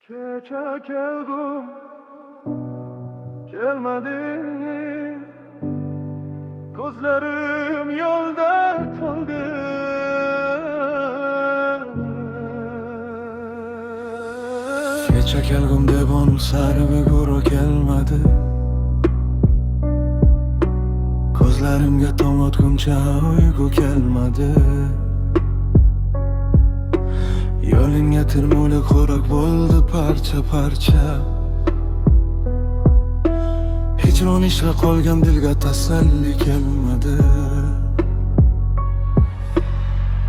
Kecha kelgum kelmading, ko'zlarim yo'lda qoldi. Kecha kelgum deb onun sari ve guru kelmadi. Ko'zlarimga tong otguncha uyqu kelmadi. Yo'lingga tirmuli xo'rak bo'ldi parcha parcha. Hijron ishqa qolgan dilga tasalli kelmadi.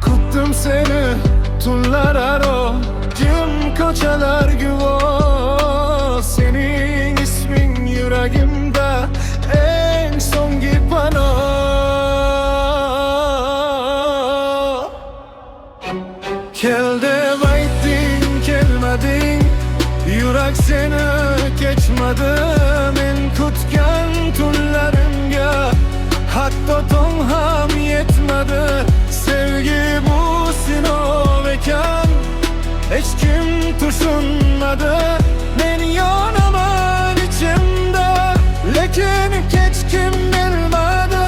Kutdim seni tunlar aro, jim ko'chalar guvoh. Sening isming yuragimda eng so'nggi panoh. Kel deb aytding kelmading, yurak seni kechmadi. Men kutgan tunlarimga hatto tong ham yetmadi. Sevgi bu sinov ekan, hech kim tushunmadi. Men yonaman ichimda, lekin hech kim bilmadi.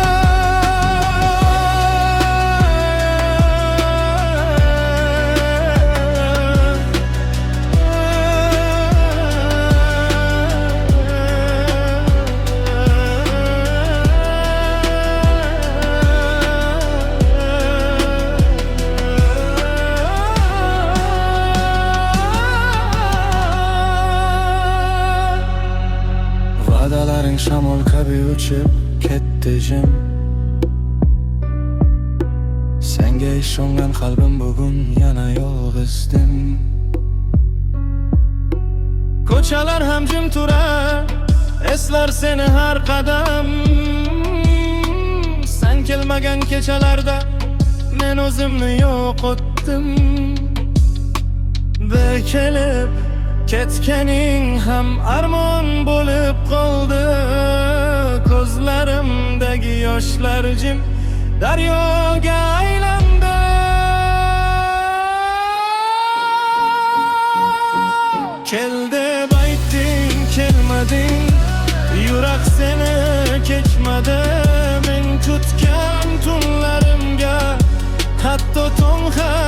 Va'dalaring shamol kabi uchib ketdi jim. Senga ishongan qalbim bugun yana yolg'izdim. Ko'chalar ham jim turar, eslar seni har qadam. Sen kelmagan kechalarda men o'zimni yo'qotdim. Ve kelib ketganing ham armon bo'lib qoldi. Ko'zlarimdagi yoshlar jim daryoga aylandi. Kel deb aytding kelmading, yurak seni kechmadi. Men kutgan tunlarimga hatto tong ham